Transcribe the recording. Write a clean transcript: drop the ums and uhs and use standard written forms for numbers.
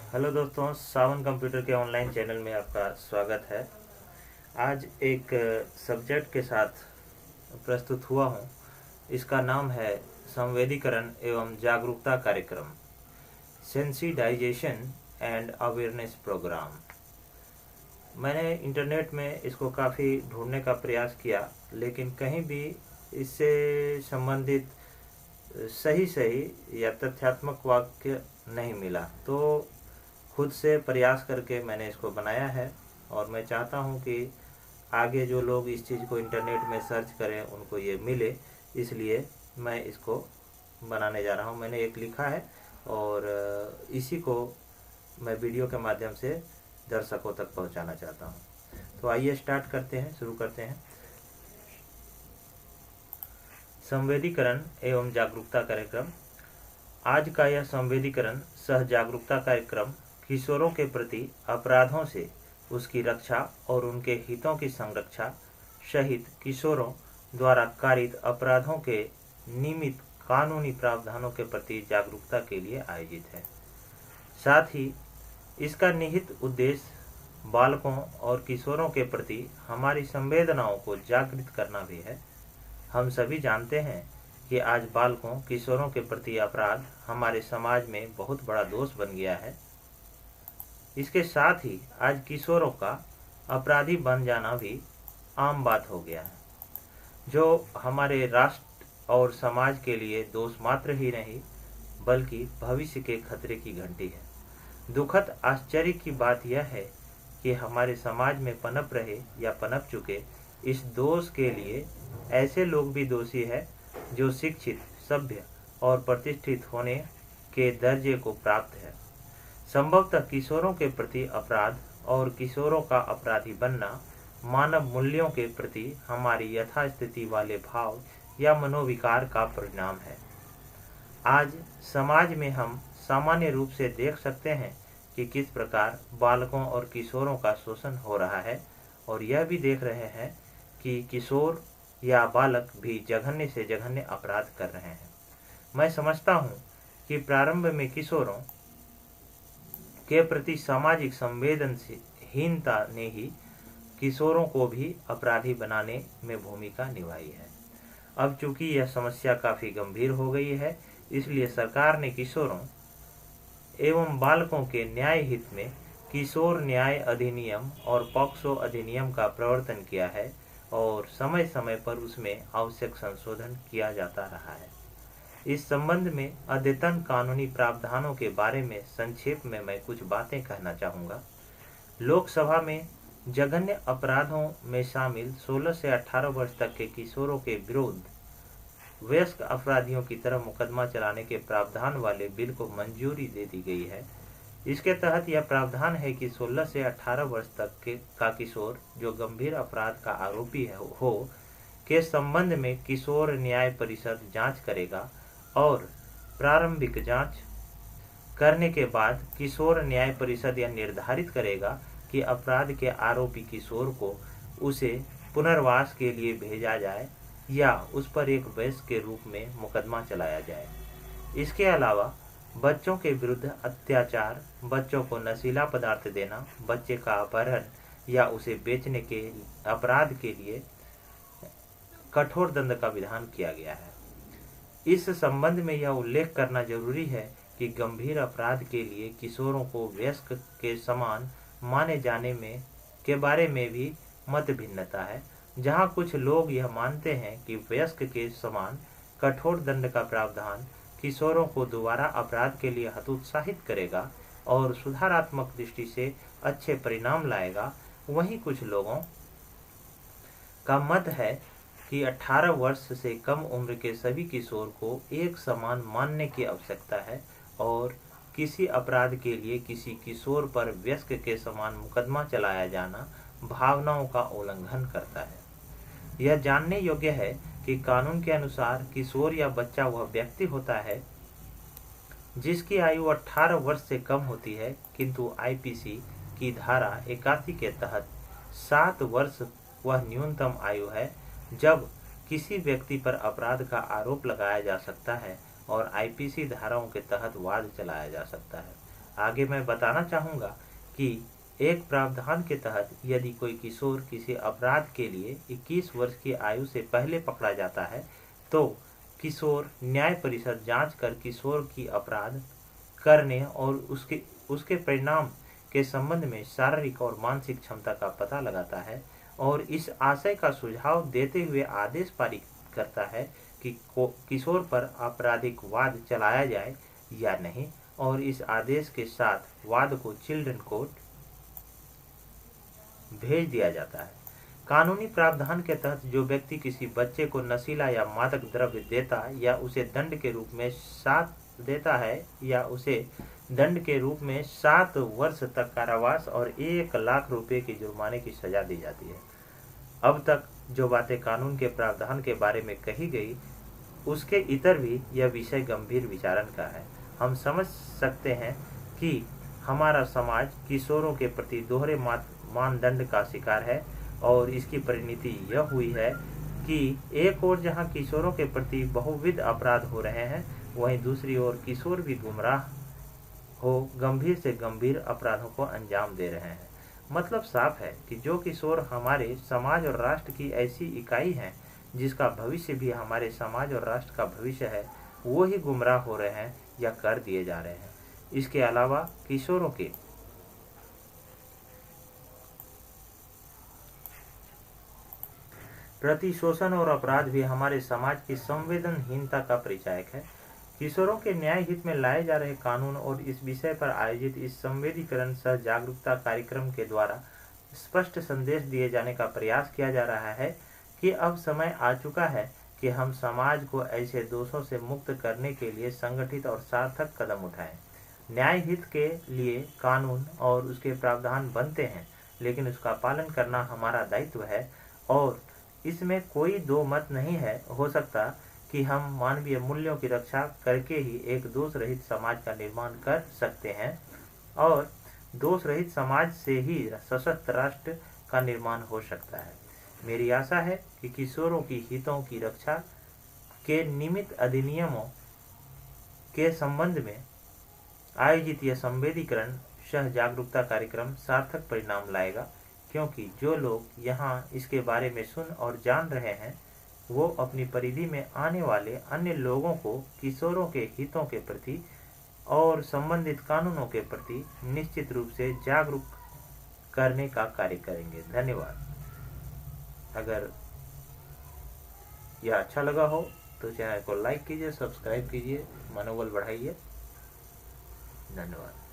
Hello दोस्तों, सावन computer के online channel में आपका स्वागत है। आज एक सब्जेक्ट के साथ प्रस्तुत हुआ हूँ। इसका नाम है संवेदीकरण एवं जागरूकता कार्यक्रम, सेंसिटाइजेशन एंड अवेयरनेस प्रोग्राम। मैंने इंटरनेट में इसको काफ़ी ढूंढने का प्रयास किया, लेकिन कहीं भी इससे संबंधित सही या तथ्यात्मक वाक्य नहीं मिला। तो खुद से प्रयास करके मैंने इसको बनाया है और मैं चाहता हूं कि आगे जो लोग इस चीज़ को इंटरनेट में सर्च करें उनको ये मिले, इसलिए मैं इसको बनाने जा रहा हूं। मैंने एक लिखा है और इसी को मैं वीडियो के माध्यम से दर्शकों तक पहुंचाना चाहता हूं। तो आइए स्टार्ट करते हैं, शुरू करते हैं। संवेदीकरण एवं जागरूकता कार्यक्रम। आज का यह संवेदीकरण सह जागरूकता कार्यक्रम किशोरों के प्रति अपराधों से उसकी रक्षा और उनके हितों की संरक्षा सहित किशोरों द्वारा कारित अपराधों के नियमित कानूनी प्रावधानों के प्रति जागरूकता के लिए आयोजित है। साथ ही इसका निहित उद्देश्य बालकों और किशोरों के प्रति हमारी संवेदनाओं को जागृत करना भी है। हम सभी जानते हैं कि आज बालकों किशोरों के प्रति अपराध हमारे समाज में बहुत बड़ा दोष बन गया है। इसके साथ ही आज किशोरों का अपराधी बन जाना भी आम बात हो गया है, जो हमारे राष्ट्र और समाज के लिए दोष मात्र ही नहीं बल्कि भविष्य के खतरे की घंटी है। दुखद आश्चर्य की बात यह है कि हमारे समाज में पनप रहे या पनप चुके इस दोष के लिए ऐसे लोग भी दोषी है जो शिक्षित, सभ्य और प्रतिष्ठित होने के दर्जे को प्राप्त है। संभवतः किशोरों के प्रति अपराध और किशोरों का अपराधी बनना मानव मूल्यों के प्रति हमारी यथास्थिति वाले भाव या मनोविकार का परिणाम है। आज समाज में हम सामान्य रूप से देख सकते हैं कि किस प्रकार बालकों और किशोरों का शोषण हो रहा है, और यह भी देख रहे हैं कि किशोर या बालक भी जघन्य से जघन्य अपराध कर रहे हैं। मैं समझता हूँ कि प्रारंभ में किशोरों के प्रति सामाजिक संवेदनहीनता ने ही किशोरों को भी अपराधी बनाने में भूमिका निभाई है। अब चूंकि यह समस्या काफी गंभीर हो गई है, इसलिए सरकार ने किशोरों एवं बालकों के न्याय हित में किशोर न्याय अधिनियम और पॉक्सो अधिनियम का प्रवर्तन किया है और समय समय पर उसमें आवश्यक संशोधन किया जाता रहा है। इस संबंध में अद्यतन कानूनी प्रावधानों के बारे में संक्षेप में मैं कुछ बातें कहना चाहूँगा। लोकसभा में जघन्य अपराधों में शामिल 16 से 18 वर्ष तक के किशोरों के विरुद्ध वयस्क अपराधियों की तरह मुकदमा चलाने के प्रावधान वाले बिल को मंजूरी दे दी गई है। इसके तहत यह प्रावधान है कि 16 से 18 वर्ष तक का किशोर जो गंभीर अपराध का आरोपी हो के संबंध में किशोर न्याय परिषद जांच करेगा और प्रारंभिक जांच करने के बाद किशोर न्याय परिषद यह निर्धारित करेगा कि अपराध के आरोपी किशोर को उसे पुनर्वास के लिए भेजा जाए या उस पर एक वयस्क के रूप में मुकदमा चलाया जाए। इसके अलावा बच्चों के विरुद्ध अत्याचार, बच्चों को नशीला पदार्थ देना, बच्चे का अपहरण या उसे बेचने के अपराध के लिए कठोर दंड का विधान किया गया है। इस संबंध में यह उल्लेख करना जरूरी है कि गंभीर अपराध के लिए किशोरों को वयस्क के समान माने जाने में के बारे में भी मत भिन्नता है। जहां कुछ लोग यह मानते हैं कि वयस्क के समान कठोर दंड का प्रावधान किशोरों को दोबारा अपराध के लिए हतोत्साहित करेगा और सुधारात्मक दृष्टि से अच्छे परिणाम लाएगा, वहीं कुछ लोगों का मत है कि 18 वर्ष से कम उम्र के सभी किशोर को एक समान मानने की आवश्यकता है और किसी अपराध के लिए किसी किशोर पर वयस्क के समान मुकदमा चलाया जाना भावनाओं का उल्लंघन करता है। यह जानने योग्य है कि कानून के अनुसार किशोर या बच्चा वह व्यक्ति होता है जिसकी आयु 18 वर्ष से कम होती है, किंतु आईपीसी की धारा 81 के तहत 7 वर्ष वह न्यूनतम आयु है जब किसी व्यक्ति पर अपराध का आरोप लगाया जा सकता है और आईपीसी धाराओं के तहत वाद चलाया जा सकता है। आगे मैं बताना चाहूँगा कि एक प्रावधान के तहत यदि कोई किशोर किसी अपराध के लिए 21 वर्ष की आयु से पहले पकड़ा जाता है तो किशोर न्याय परिषद जांच कर किशोर की अपराध करने और उसके परिणाम के संबंध में शारीरिक और मानसिक क्षमता का पता लगाता है और इस आशय का सुझाव देते हुए आदेश पारित करता है कि किशोर पर आपराधिक वाद चलाया जाए या नहीं, और इस आदेश के साथ वाद को चिल्ड्रन कोर्ट भेज दिया जाता है। कानूनी प्रावधान के तहत जो व्यक्ति किसी बच्चे को नशीला या मादक द्रव्य देता या उसे दंड के रूप में 7 वर्ष तक कारावास और 1 लाख रुपए की जुर्माने की सजा दी जाती है। अब तक जो बातें कानून के प्रावधान के बारे में कही गई उसके इतर भी यह विषय गंभीर विचारण का है। हम समझ सकते हैं कि हमारा समाज किशोरों के प्रति दोहरे मानदंड का शिकार है और इसकी परिणति यह हुई है कि एक ओर जहां किशोरों के प्रति बहुविध अपराध हो रहे हैं, वहीं दूसरी ओर किशोर भी गुमराह हो गंभीर से गंभीर अपराधों को अंजाम दे रहे हैं। मतलब साफ है कि जो किशोर हमारे समाज और राष्ट्र की ऐसी इकाई हैं जिसका भविष्य भी हमारे समाज और राष्ट्र का भविष्य है, वो ही गुमराह हो रहे हैं या कर दिए जा रहे हैं। इसके अलावा किशोरों के प्रति शोषण और अपराध भी हमारे समाज की संवेदनहीनता का परिचायक है। किशोरों के न्याय हित में लाए जा रहे कानून और इस विषय पर आयोजित इस संवेदीकरण सह जागरूकता कार्यक्रम के द्वारा स्पष्ट संदेश दिए जाने का प्रयास किया जा रहा है कि अब समय आ चुका है कि हम समाज को ऐसे दोषों से मुक्त करने के लिए संगठित और सार्थक कदम उठाएं। न्याय हित के लिए कानून और उसके प्रावधान बनते हैं, लेकिन उसका पालन करना हमारा दायित्व है और इसमें कोई दो मत नहीं हो सकता कि हम मानवीय मूल्यों की रक्षा करके ही एक दोष रहित समाज का निर्माण कर सकते हैं और दोष रहित समाज से ही सशक्त राष्ट्र का निर्माण हो सकता है। मेरी आशा है कि किशोरों की हितों की रक्षा के निमित्त अधिनियमों के संबंध में आयोजित यह संवेदीकरण सह जागरूकता कार्यक्रम सार्थक परिणाम लाएगा, क्योंकि जो लोग यहाँ इसके बारे में सुन और जान रहे हैं वो अपनी परिधि में आने वाले अन्य लोगों को किशोरों के हितों के प्रति और संबंधित कानूनों के प्रति निश्चित रूप से जागरूक करने का कार्य करेंगे। धन्यवाद। अगर यह अच्छा लगा हो तो चैनल को लाइक कीजिए, सब्सक्राइब कीजिए, मनोबल बढ़ाइए। धन्यवाद।